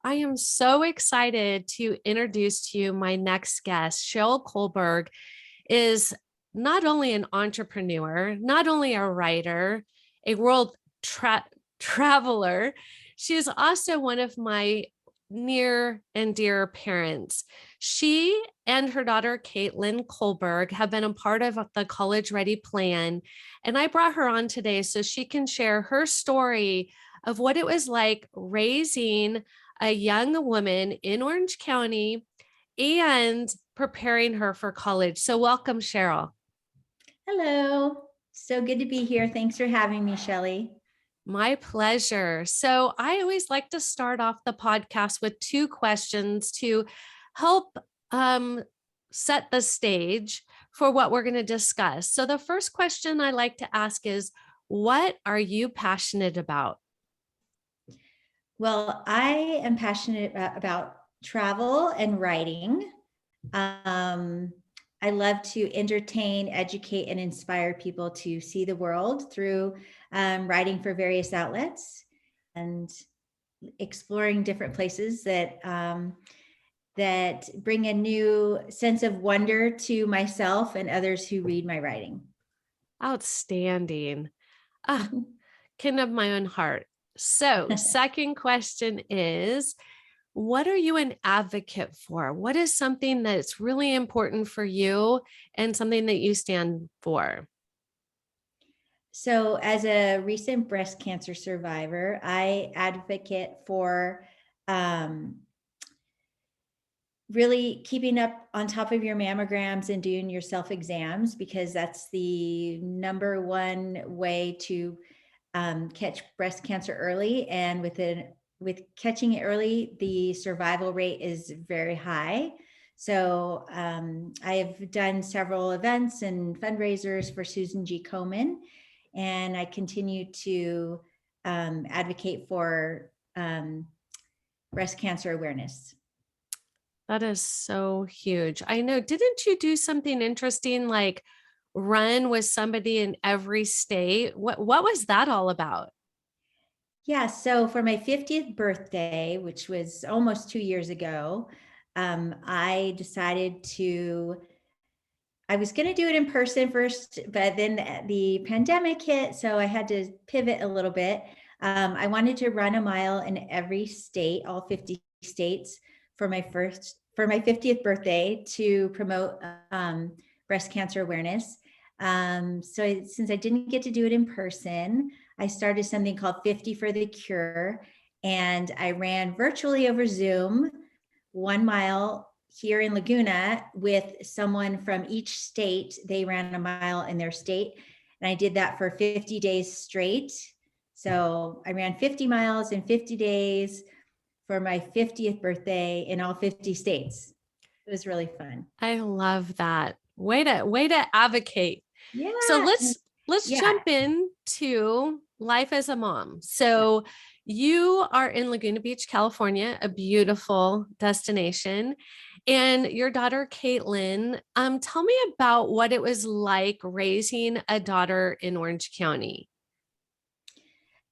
I am so excited to introduce to you my next guest. Sheryl Kolberg is not only an entrepreneur, not only a writer, a traveler, she is also one of my near and dear parents. She and her daughter, Caitlin Kolberg, have been a part of the College Ready Plan. And I brought her on today so she can share her story of what it was like raising a young woman in Orange County and preparing her for college. So welcome, Sheryl. Hello. So good to be here. Thanks for having me, Shellee. My pleasure. So I always like to start off the podcast with two questions to help set the stage for what we're going to discuss. So the first question I like to ask is, what are you passionate about? Well, I am passionate about travel and writing. I love to entertain, educate, and inspire people to see the world through writing for various outlets and exploring different places that bring a new sense of wonder to myself and others who read my writing. Outstanding. Ah, kin of my own heart. So, second question is, what are you an advocate for? What is something that's really important for you and something that you stand for? So, as a recent breast cancer survivor, I advocate for um, really keeping up on top of your mammograms and doing your self exams, because that's the number one way to catch breast cancer early. And with catching it early, the survival rate is very high. So I have done several events and fundraisers for Susan G. Komen, and I continue to advocate for breast cancer awareness. That is so huge. I know. Didn't you do something interesting like run with somebody in every state? What was that all about? Yeah, so for my 50th birthday, which was almost 2 years ago, I decided I was going to do it in person first, but then the pandemic hit, so I had to pivot a little bit. I wanted to run a mile in every state, all 50 states, for my 50th birthday to promote breast cancer awareness. So since I didn't get to do it in person, I started something called 50 for the Cure, and I ran virtually over Zoom 1 mile here in Laguna with someone from each state. They ran a mile in their state, and I did that for 50 days straight. So I ran 50 miles in 50 days for my 50th birthday in all 50 states. It was really fun. I love that. Way to advocate. Yeah. So let's Yeah. jump into life as a mom. So you are in Laguna Beach, California, a beautiful destination. And your daughter, Caitlin, tell me about what it was like raising a daughter in Orange County.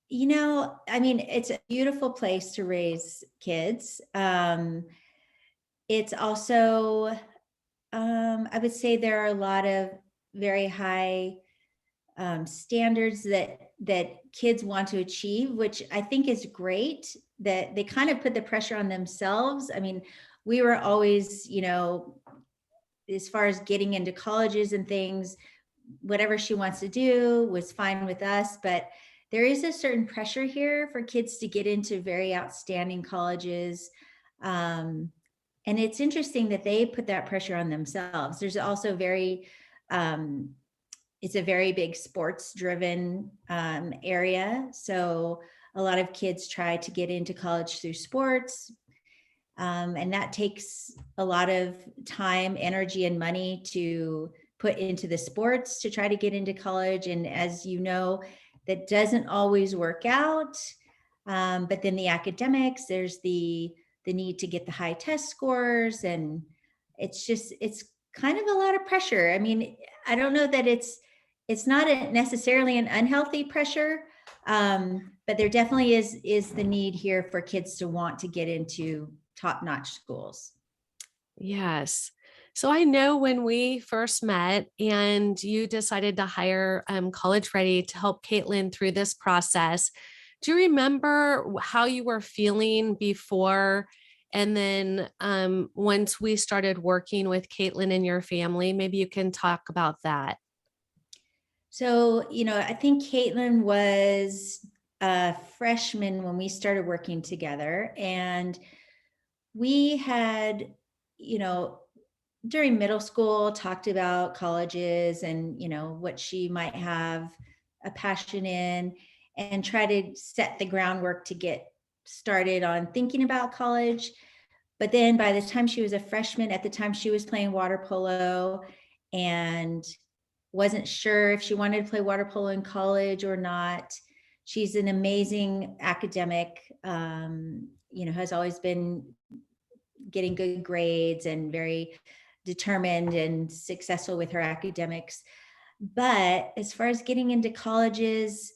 I mean, it's a beautiful place to raise kids. It's also, I would say there are a lot of very high standards that kids want to achieve, which I think is great, that they kind of put the pressure on themselves. I mean, we were always, as far as getting into colleges and things, whatever she wants to do was fine with us. But there is a certain pressure here for kids to get into very outstanding colleges. And it's interesting that they put that pressure on themselves. There's also it's a very big sports driven area. So a lot of kids try to get into college through sports. And that takes a lot of time, energy, and money to put into the sports to try to get into college. And as you know, that doesn't always work out. But then the academics, there's the need to get the high test scores. And it's kind of a lot of pressure. I mean, I don't know that it's not necessarily an unhealthy pressure, but there definitely is the need here for kids to want to get into top-notch schools. Yes. So I know when we first met and you decided to hire College Ready to help Caitlin through this process, do you remember how you were feeling before? And then once we started working with Caitlin and your family, maybe you can talk about that. So, I think Caitlin was a freshman when we started working together. And we had, you know, during middle school talked about colleges and, what she might have a passion in, and try to set the groundwork to get started on thinking about college. But then by the time she was a freshman, at the time she was playing water polo and wasn't sure if she wanted to play water polo in college or not. She's an amazing academic, has always been getting good grades and very determined and successful with her academics. But as far as getting into colleges,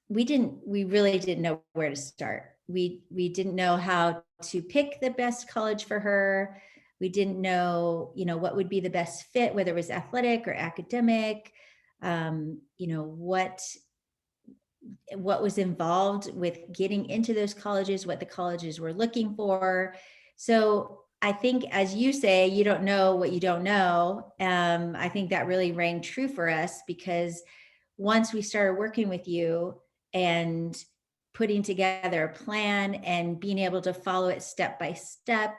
we really didn't know where to start. We didn't know how to pick the best college for her. We didn't know, what would be the best fit, whether it was athletic or academic, what was involved with getting into those colleges, what the colleges were looking for. So I think, as you say, you don't know what you don't know. I think that really rang true for us, because once we started working with you and putting together a plan and being able to follow it step by step,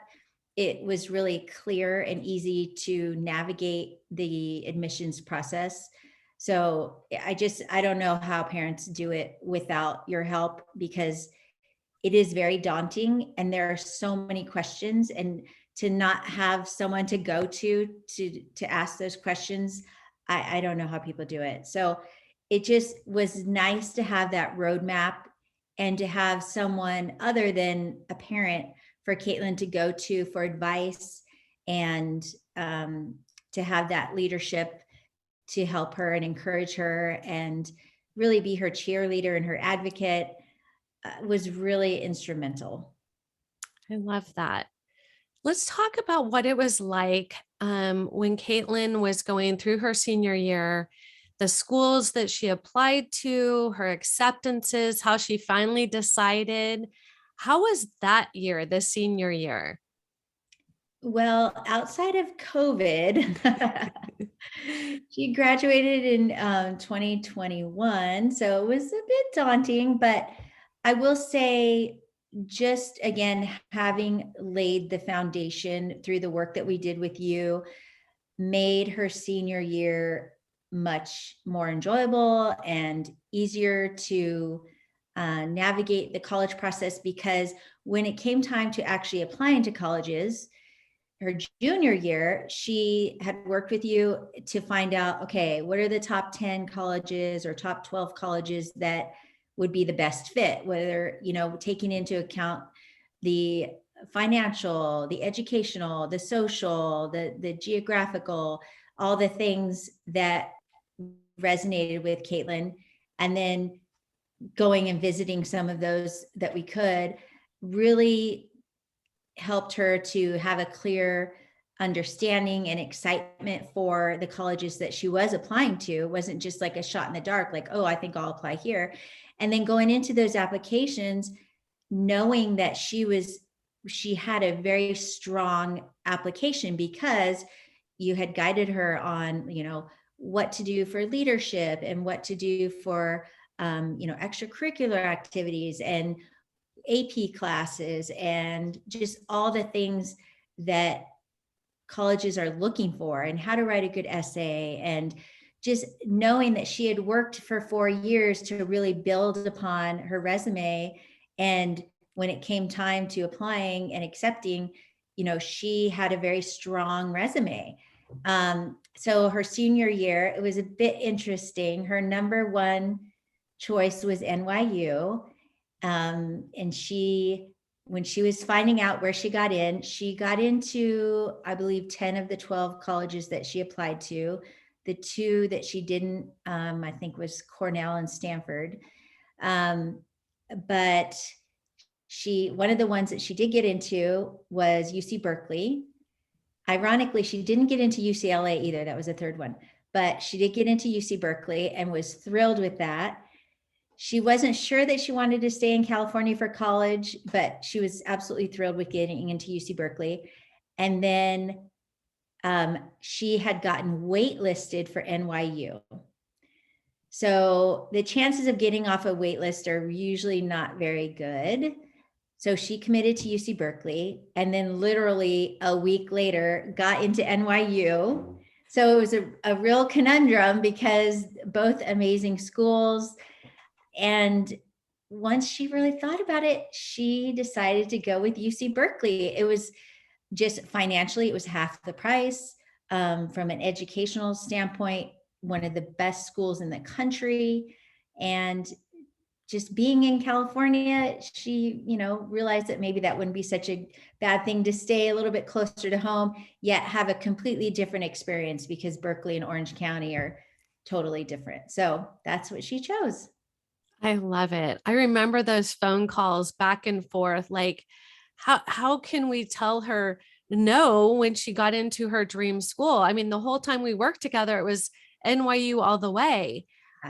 it was really clear and easy to navigate the admissions process. So I don't know how parents do it without your help, because it is very daunting and there are so many questions, and to not have someone to go to ask those questions, I don't know how people do it. So it just was nice to have that roadmap and to have someone other than a parent for Caitlin to go to for advice, and to have that leadership to help her and encourage her and really be her cheerleader and her advocate, was really instrumental. I love that. Let's talk about what it was like when Caitlin was going through her senior year, the schools that she applied to, her acceptances, how she finally decided. How was that year, the senior year? Well, outside of COVID, she graduated in 2021. So it was a bit daunting, but I will say, just again, having laid the foundation through the work that we did with you, made her senior year much more enjoyable and easier to navigate the college process, because when it came time to actually applying to colleges, her junior year, she had worked with you to find out, okay, what are the top 10 colleges or top 12 colleges that would be the best fit, whether, taking into account the financial, the educational, the social, the geographical, all the things that resonated with Caitlin. And then going and visiting some of those that we could, really helped her to have a clear understanding and excitement for the colleges that she was applying to. It wasn't just like a shot in the dark, like, oh, I think I'll apply here. And then going into those applications, knowing that she had a very strong application, because you had guided her on, what to do for leadership and what to do for, extracurricular activities and AP classes, and just all the things that colleges are looking for, and how to write a good essay, and just knowing that she had worked for 4 years to really build upon her resume. And when it came time to applying and accepting, she had a very strong resume. So her senior year, it was a bit interesting. Her number one choice was NYU. And when she was finding out where she got into, I believe, 10 of the 12 colleges that she applied to. The two that she didn't, I think, was Cornell and Stanford. Um, but one of the ones that she did get into was UC Berkeley. Ironically, she didn't get into UCLA either. That was a third one, but she did get into UC Berkeley and was thrilled with that. She wasn't sure that she wanted to stay in California for college, but she was absolutely thrilled with getting into UC Berkeley. And then she had gotten waitlisted for NYU. So the chances of getting off a wait list are usually not very good. So she committed to UC Berkeley, and then literally a week later got into NYU. So it was a real conundrum because both amazing schools. And once she really thought about it, she decided to go with UC Berkeley. It was just financially, it was half the price. From an educational standpoint, one of the best schools in the country. And just being in California, she, realized that maybe that wouldn't be such a bad thing to stay a little bit closer to home, yet have a completely different experience because Berkeley and Orange County are totally different. So that's what she chose. I love it. I remember those phone calls back and forth. Like, how can we tell her no when she got into her dream school? I mean, the whole time we worked together, it was NYU all the way.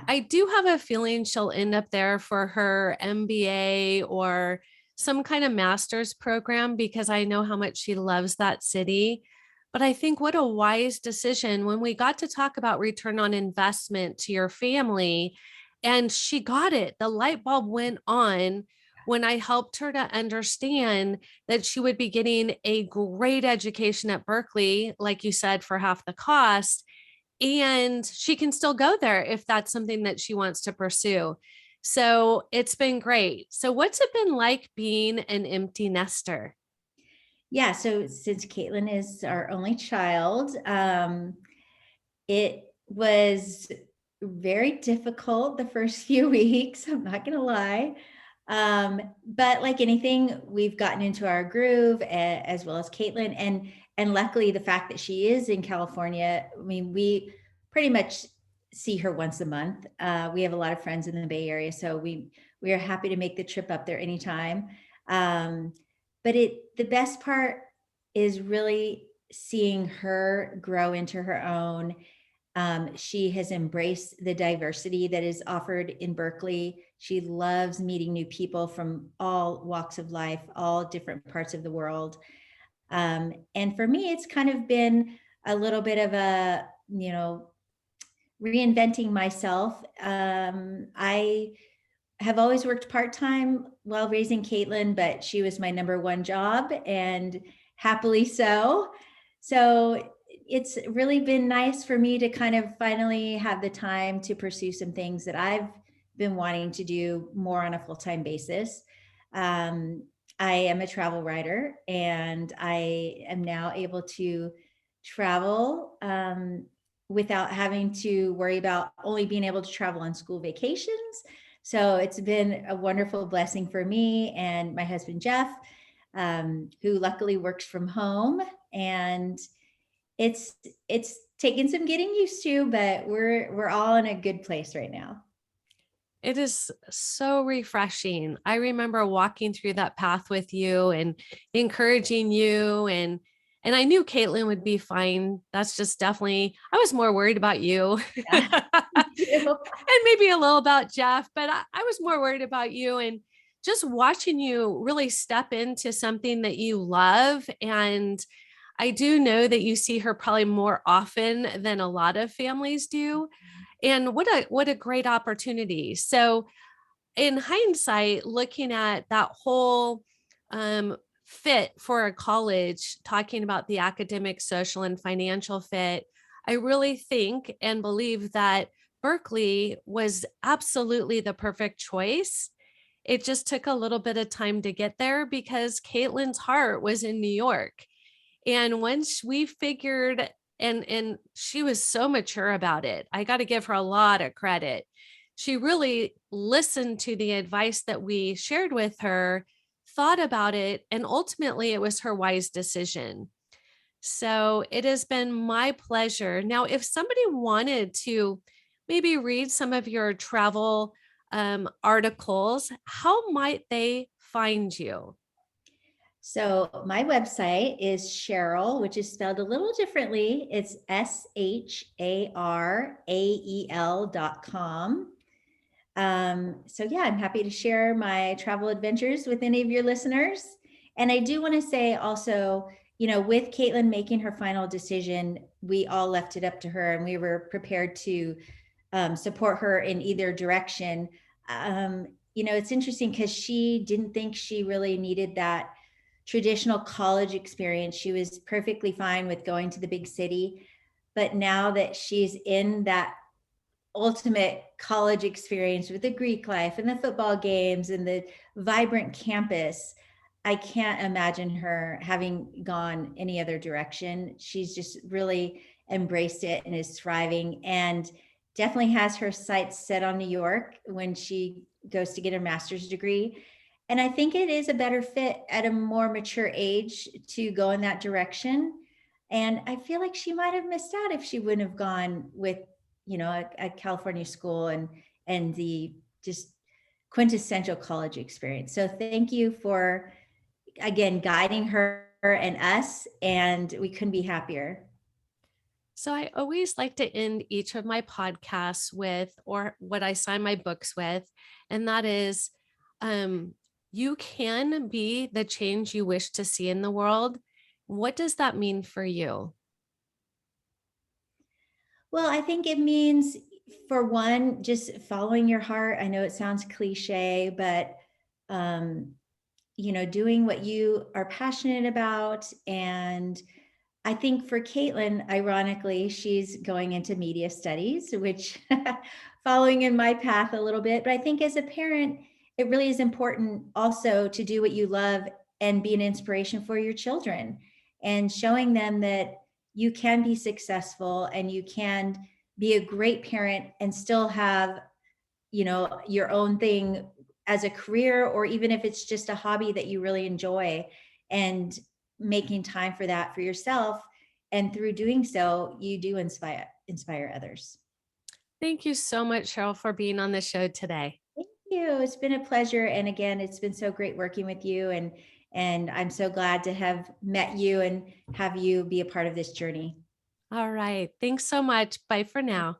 I do have a feeling she'll end up there for her MBA or some kind of master's program because I know how much she loves that city. But I think what a wise decision when we got to talk about return on investment to your family. And she got it. The light bulb went on when I helped her to understand that she would be getting a great education at Berkeley, like you said, for half the cost. And she can still go there if that's something that she wants to pursue. So it's been great. So, what's it been like being an empty nester? Yeah. So since Caitlin is our only child, it was very difficult the first few weeks. I'm not going to lie. But like anything, we've gotten into our groove, as well as Caitlin. And luckily, the fact that she is in California, I mean, we pretty much see her once a month. We have a lot of friends in the Bay Area, so we are happy to make the trip up there anytime. Um, but the best part is really seeing her grow into her own. She has embraced the diversity that is offered in Berkeley. She loves meeting new people from all walks of life, all different parts of the world. And for me, it's kind of been a little bit of a, reinventing myself. I have always worked part-time while raising Caitlin, but she was my number one job, and happily so. So it's really been nice for me to kind of finally have the time to pursue some things that I've been wanting to do more on a full-time basis. I am a travel writer, and I am now able to travel without having to worry about only being able to travel on school vacations. So it's been a wonderful blessing for me and my husband, Jeff, who luckily works from home. And it's taken some getting used to, but we're all in a good place right now. It is so refreshing. I remember walking through that path with you and encouraging you and I knew Caitlin would be fine. That's just definitely I was more worried about you. Yeah. And maybe a little about Jeff, but I was more worried about you and just watching you really step into something that you love. And I do know that you see her probably more often than a lot of families do. And what a great opportunity. So in hindsight, looking at that whole fit for a college, talking about the academic, social, and financial fit, I really think and believe that Berkeley was absolutely the perfect choice. It just took a little bit of time to get there because Caitlin's heart was in New York. And once we figured, and she was so mature about it, I got to give her a lot of credit. She really listened to the advice that we shared with her, thought about it, and ultimately it was her wise decision. So it has been my pleasure. Now, if somebody wanted to maybe read some of your travel articles, how might they find you? So my website is Sharael, which is spelled a little differently. It's SHARAEL.com. So yeah, I'm happy to share my travel adventures with any of your listeners. And I do want to say also, with Caitlin making her final decision, we all left it up to her and we were prepared to support her in either direction. It's interesting because she didn't think she really needed that traditional college experience. She was perfectly fine with going to the big city. But now that she's in that ultimate college experience with the Greek life and the football games and the vibrant campus, I can't imagine her having gone any other direction. She's just really embraced it and is thriving, and definitely has her sights set on New York when she goes to get her master's degree. And I think it is a better fit at a more mature age to go in that direction. And I feel like she might have missed out if she wouldn't have gone with, a California school and the just quintessential college experience. So thank you for, again, guiding her and us, and we couldn't be happier. So I always like to end each of my podcasts with, or what I sign my books with, and that is, um, you can be the change you wish to see in the world. What does that mean for you? Well, I think it means, for one, just following your heart. I know it sounds cliche, but um, doing what you are passionate about. And I think for Caitlin, ironically, she's going into media studies, which following in my path a little bit. But I think as a parent, it really is important also to do what you love and be an inspiration for your children, and showing them that you can be successful and you can be a great parent and still have, your own thing as a career, or even if it's just a hobby that you really enjoy, and making time for that for yourself. And through doing so, you do inspire others. Thank you so much, Cheryl, for being on the show today. Thank you. It's been a pleasure. And again, it's been so great working with you. And I'm so glad to have met you and have you be a part of this journey. All right. Thanks so much. Bye for now.